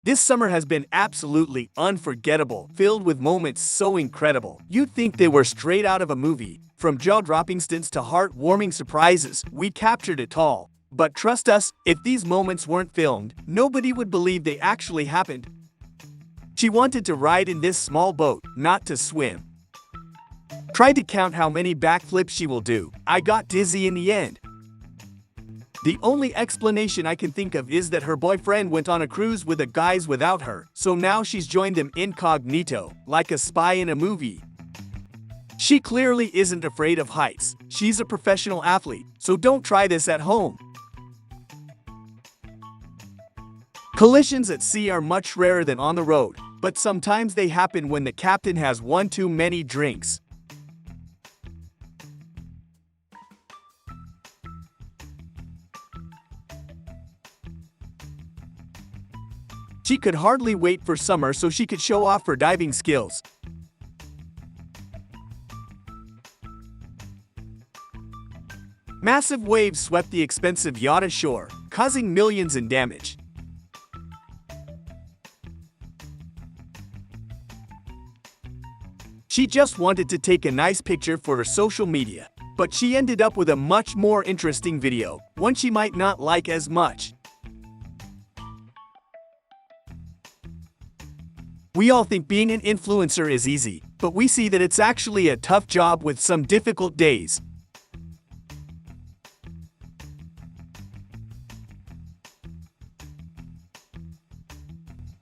This summer has been absolutely unforgettable, filled with moments so incredible. You'd think they were straight out of a movie. From jaw-dropping stunts to heart-warming surprises, we captured it all. But trust us, if these moments weren't filmed, nobody would believe they actually happened. She wanted to ride in this small boat, not to swim. Tried to count how many backflips she will do. I got dizzy in the end. The only explanation I can think of is that her boyfriend went on a cruise with the guys without her, so now she's joined them incognito, like a spy in a movie. She clearly isn't afraid of heights. She's a professional athlete, so don't try this at home. Collisions at sea are much rarer than on the road, but sometimes they happen when the captain has one too many drinks. She could hardly wait for summer so she could show off her diving skills. Massive waves swept the expensive yacht ashore, causing millions in damage. She just wanted to take a nice picture for her social media, but she ended up with a much more interesting video, one she might not like as much. We all think being an influencer is easy, but we see that it's actually a tough job with some difficult days.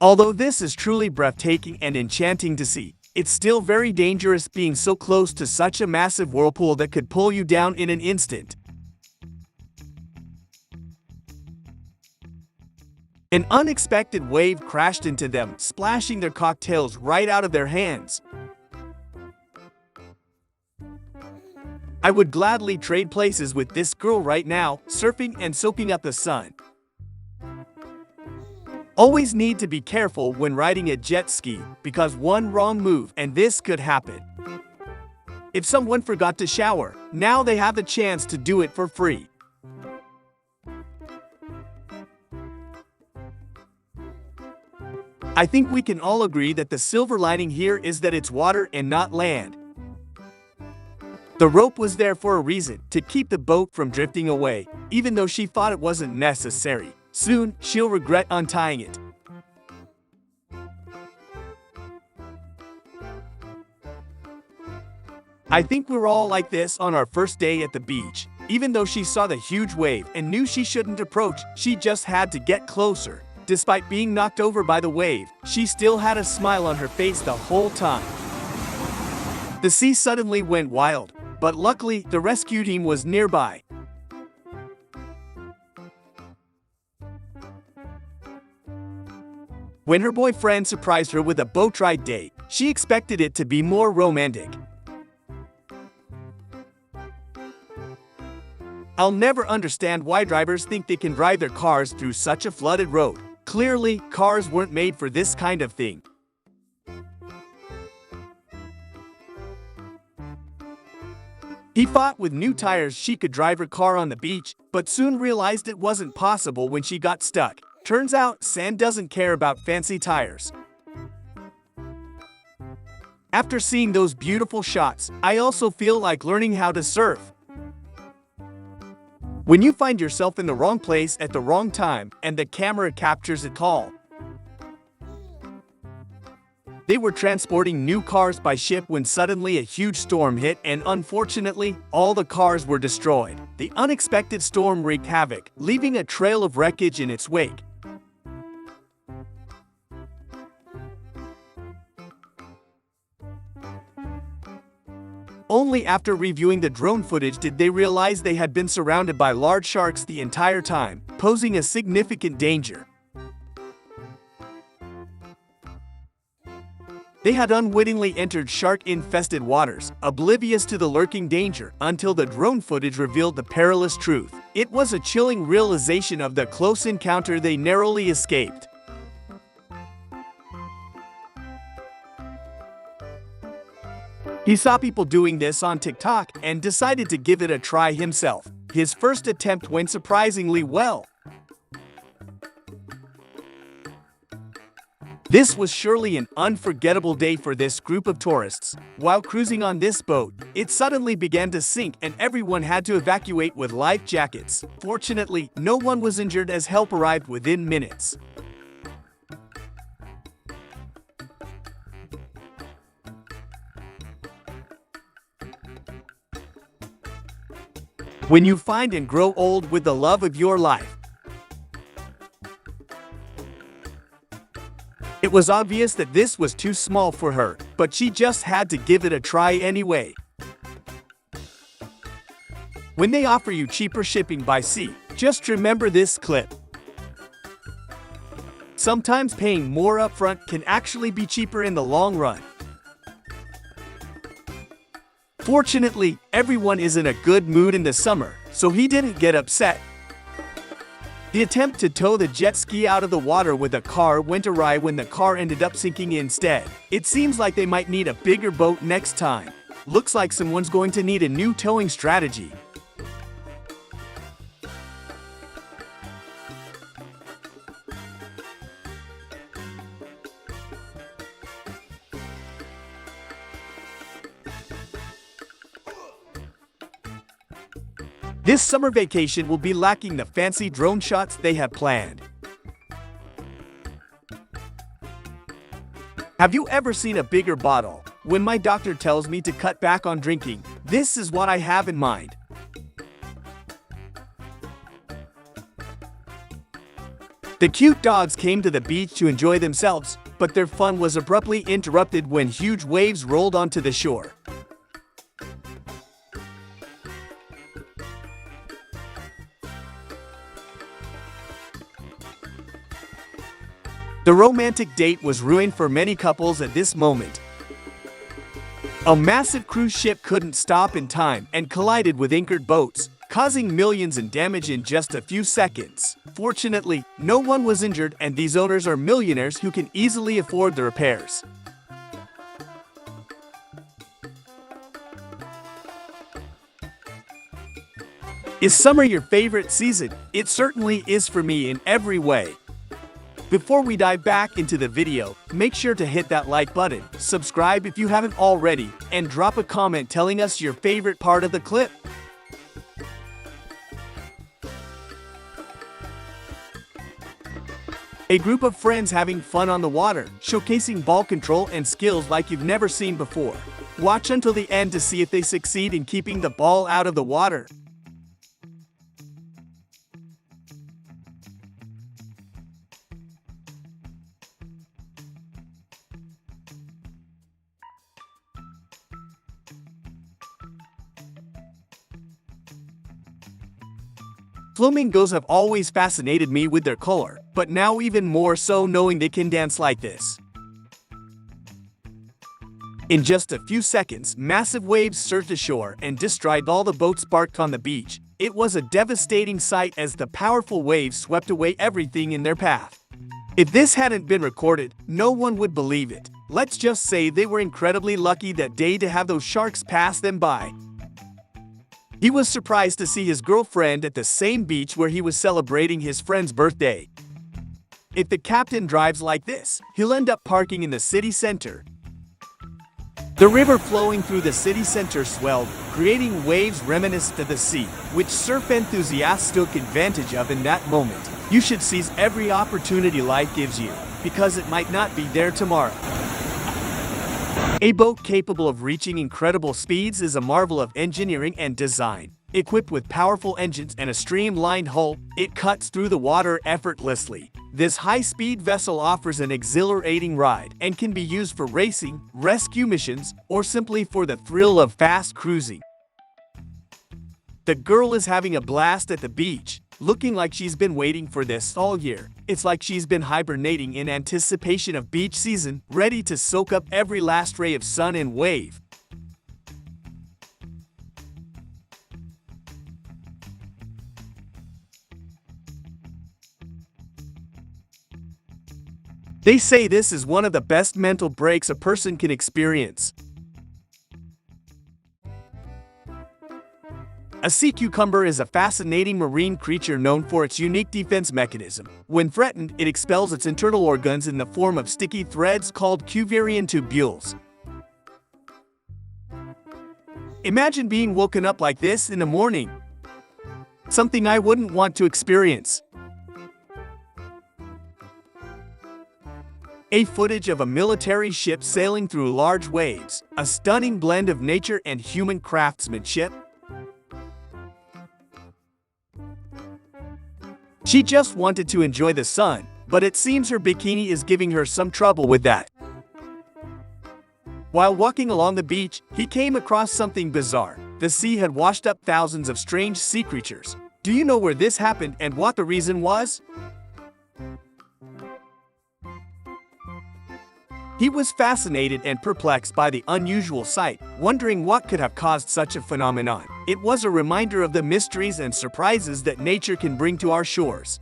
Although this is truly breathtaking and enchanting to see, it's still very dangerous being so close to such a massive whirlpool that could pull you down in an instant. An unexpected wave crashed into them, splashing their cocktails right out of their hands. I would gladly trade places with this girl right now, surfing and soaking up the sun. Always need to be careful when riding a jet ski, because one wrong move and this could happen. If someone forgot to shower, now they have the chance to do it for free. I think we can all agree that the silver lining here is that it's water and not land. The rope was there for a reason, to keep the boat from drifting away, even though she thought it wasn't necessary. Soon, she'll regret untying it. I think we're all like this on our first day at the beach. Even though she saw the huge wave and knew she shouldn't approach, she just had to get closer. Despite being knocked over by the wave, she still had a smile on her face the whole time. The sea suddenly went wild, but luckily the rescue team was nearby. When her boyfriend surprised her with a boat ride date, she expected it to be more romantic. I'll never understand why drivers think they can drive their cars through such a flooded road. Clearly, cars weren't made for this kind of thing. He thought with new tires she could drive her car on the beach, but soon realized it wasn't possible when she got stuck. Turns out, sand doesn't care about fancy tires. After seeing those beautiful shots, I also feel like learning how to surf. When you find yourself in the wrong place at the wrong time and the camera captures it all. They were transporting new cars by ship when suddenly a huge storm hit and unfortunately, all the cars were destroyed. The unexpected storm wreaked havoc, leaving a trail of wreckage in its wake. Only after reviewing the drone footage did they realize they had been surrounded by large sharks the entire time, posing a significant danger. They had unwittingly entered shark-infested waters, oblivious to the lurking danger, until the drone footage revealed the perilous truth. It was a chilling realization of the close encounter they narrowly escaped. He saw people doing this on TikTok and decided to give it a try himself. His first attempt went surprisingly well. This was surely an unforgettable day for this group of tourists. While cruising on this boat, it suddenly began to sink and everyone had to evacuate with life jackets. Fortunately, no one was injured as help arrived within minutes. When you find and grow old with the love of your life. It was obvious that this was too small for her, but she just had to give it a try anyway. When they offer you cheaper shipping by sea, just remember this clip. Sometimes paying more upfront can actually be cheaper in the long run. Fortunately, everyone is in a good mood in the summer, so he didn't get upset. The attempt to tow the jet ski out of the water with a car went awry when the car ended up sinking instead. It seems like they might need a bigger boat next time. Looks like someone's going to need a new towing strategy. This summer vacation will be lacking the fancy drone shots they have planned. Have you ever seen a bigger bottle? When my doctor tells me to cut back on drinking, this is what I have in mind. The cute dogs came to the beach to enjoy themselves, but their fun was abruptly interrupted when huge waves rolled onto the shore. The romantic date was ruined for many couples at this moment. A massive cruise ship couldn't stop in time and collided with anchored boats, causing millions in damage in just a few seconds. Fortunately, no one was injured and these owners are millionaires who can easily afford the repairs. Is summer your favorite season? It certainly is for me in every way. Before we dive back into the video, make sure to hit that like button, subscribe if you haven't already, and drop a comment telling us your favorite part of the clip. A group of friends having fun on the water, showcasing ball control and skills like you've never seen before. Watch until the end to see if they succeed in keeping the ball out of the water. Flamingos have always fascinated me with their color, but now even more so knowing they can dance like this. In just a few seconds, massive waves surged ashore and destroyed all the boats parked on the beach. It was a devastating sight as the powerful waves swept away everything in their path. If this hadn't been recorded, no one would believe it. Let's just say they were incredibly lucky that day to have those sharks pass them by. He was surprised to see his girlfriend at the same beach where he was celebrating his friend's birthday. If the captain drives like this, he'll end up parking in the city center. The river flowing through the city center swelled, creating waves reminiscent of the sea, which surf enthusiasts took advantage of in that moment. You should seize every opportunity life gives you, because it might not be there tomorrow. A boat capable of reaching incredible speeds is a marvel of engineering and design. Equipped with powerful engines and a streamlined hull, it cuts through the water effortlessly. This high-speed vessel offers an exhilarating ride and can be used for racing, rescue missions, or simply for the thrill of fast cruising. The girl is having a blast at the beach, looking like she's been waiting for this all year. It's like she's been hibernating in anticipation of beach season, ready to soak up every last ray of sun and wave. They say this is one of the best mental breaks a person can experience. A sea cucumber is a fascinating marine creature known for its unique defense mechanism. When threatened, it expels its internal organs in the form of sticky threads called Cuvierian tubules. Imagine being woken up like this in the morning. Something I wouldn't want to experience. A footage of a military ship sailing through large waves, a stunning blend of nature and human craftsmanship. She just wanted to enjoy the sun, but it seems her bikini is giving her some trouble with that. While walking along the beach, he came across something bizarre. The sea had washed up thousands of strange sea creatures. Do you know where this happened and what the reason was? He was fascinated and perplexed by the unusual sight, wondering what could have caused such a phenomenon. It was a reminder of the mysteries and surprises that nature can bring to our shores.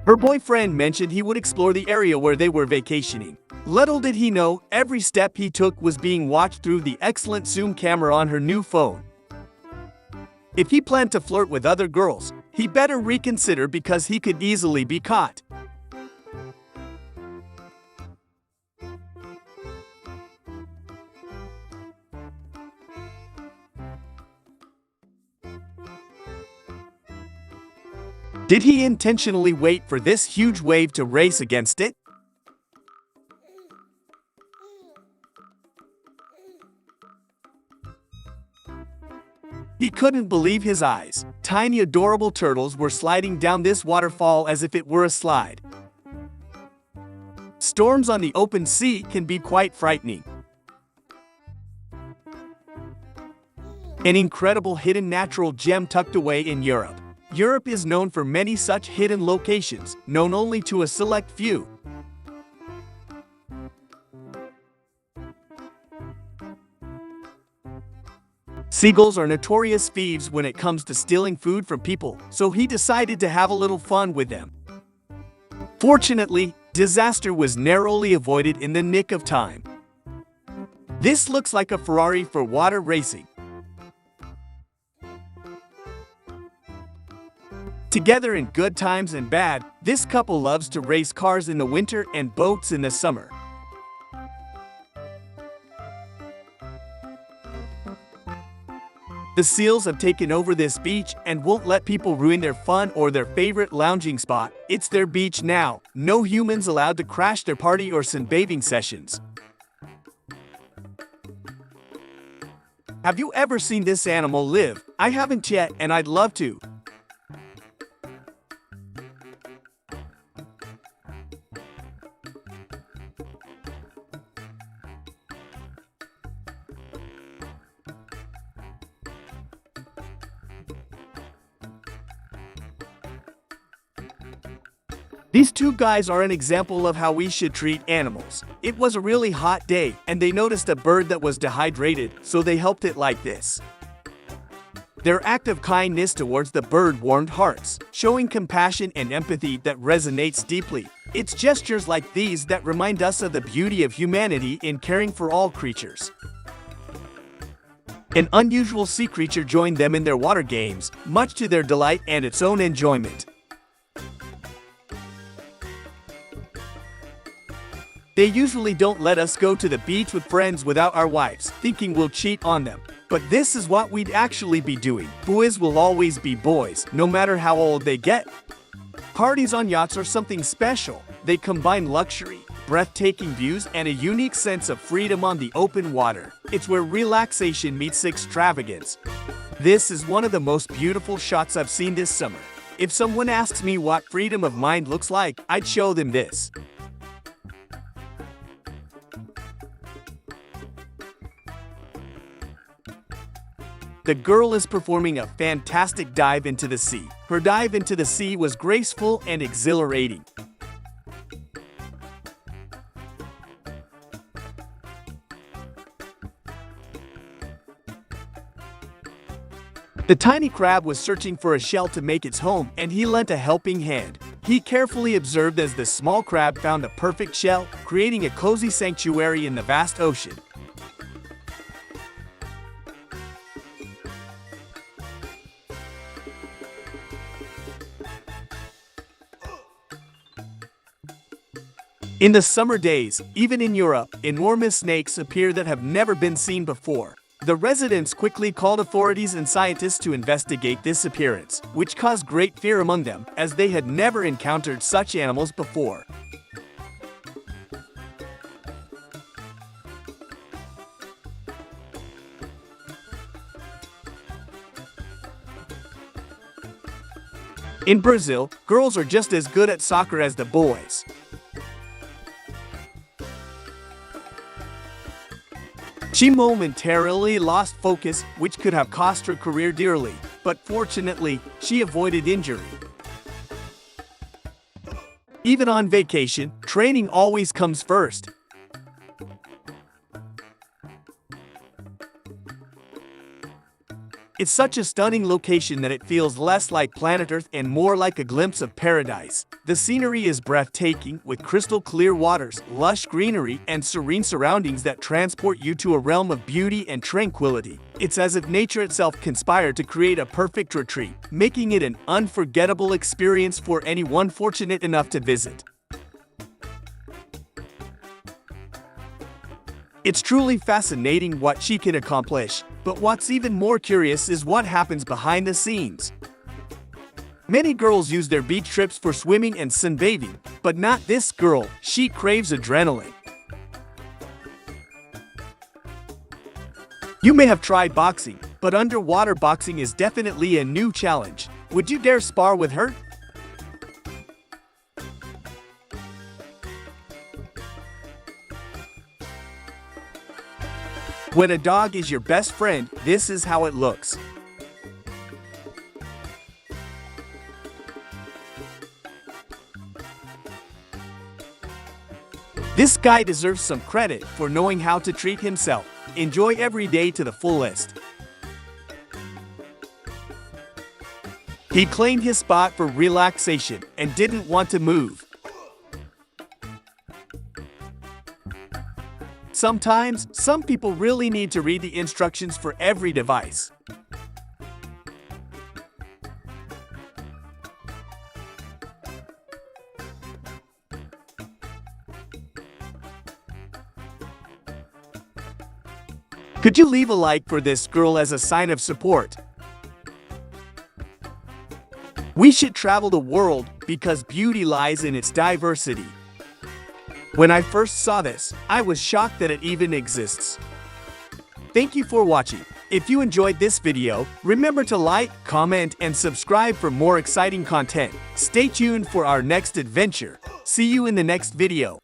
Her boyfriend mentioned he would explore the area where they were vacationing. Little did he know, every step he took was being watched through the excellent zoom camera on her new phone. If he planned to flirt with other girls, he better reconsider because he could easily be caught. Did he intentionally wait for this huge wave to race against it? He couldn't believe his eyes. Tiny adorable turtles were sliding down this waterfall as if it were a slide. Storms on the open sea can be quite frightening. An incredible hidden natural gem tucked away in Europe. Europe is known for many such hidden locations, known only to a select few. Seagulls are notorious thieves when it comes to stealing food from people, so he decided to have a little fun with them. Fortunately, disaster was narrowly avoided in the nick of time. This looks like a Ferrari for water racing. Together in good times and bad, this couple loves to race cars in the winter and boats in the summer. The seals have taken over this beach and won't let people ruin their fun or their favorite lounging spot. It's their beach now. No humans allowed to crash their party or sunbathing sessions. Have you ever seen this animal live? I haven't yet, and I'd love to. These two guys are an example of how we should treat animals. It was a really hot day, and they noticed a bird that was dehydrated, so they helped it like this. Their act of kindness towards the bird warmed hearts, showing compassion and empathy that resonates deeply. It's gestures like these that remind us of the beauty of humanity in caring for all creatures. An unusual sea creature joined them in their water games, much to their delight and its own enjoyment. They usually don't let us go to the beach with friends without our wives, thinking we'll cheat on them. But this is what we'd actually be doing. Boys will always be boys, no matter how old they get. Parties on yachts are something special. They combine luxury, breathtaking views, and a unique sense of freedom on the open water. It's where relaxation meets extravagance. This is one of the most beautiful shots I've seen this summer. If someone asks me what freedom of mind looks like, I'd show them this. The girl is performing a fantastic dive into the sea. Her dive into the sea was graceful and exhilarating. The tiny crab was searching for a shell to make its home, and he lent a helping hand. He carefully observed as the small crab found a perfect shell, creating a cozy sanctuary in the vast ocean. In the summer days, even in Europe, enormous snakes appear that have never been seen before. The residents quickly called authorities and scientists to investigate this appearance, which caused great fear among them, as they had never encountered such animals before. In Brazil, girls are just as good at soccer as the boys. She momentarily lost focus, which could have cost her career dearly, but fortunately, she avoided injury. Even on vacation, training always comes first. It's such a stunning location that it feels less like planet Earth and more like a glimpse of paradise. The scenery is breathtaking, with crystal clear waters, lush greenery, and serene surroundings that transport you to a realm of beauty and tranquility. It's as if nature itself conspired to create a perfect retreat, making it an unforgettable experience for anyone fortunate enough to visit. It's truly fascinating what she can accomplish, but what's even more curious is what happens behind the scenes. Many girls use their beach trips for swimming and sunbathing, but not this girl. She craves adrenaline. You may have tried boxing, but underwater boxing is definitely a new challenge. Would you dare spar with her? When a dog is your best friend, this is how it looks. This guy deserves some credit for knowing how to treat himself. Enjoy every day to the fullest. He claimed his spot for relaxation and didn't want to move. Sometimes, some people really need to read the instructions for every device. Could you leave a like for this girl as a sign of support? We should travel the world because beauty lies in its diversity. When I first saw this, I was shocked that it even exists. Thank you for watching. If you enjoyed this video, remember to like, comment, and subscribe for more exciting content. Stay tuned for our next adventure. See you in the next video.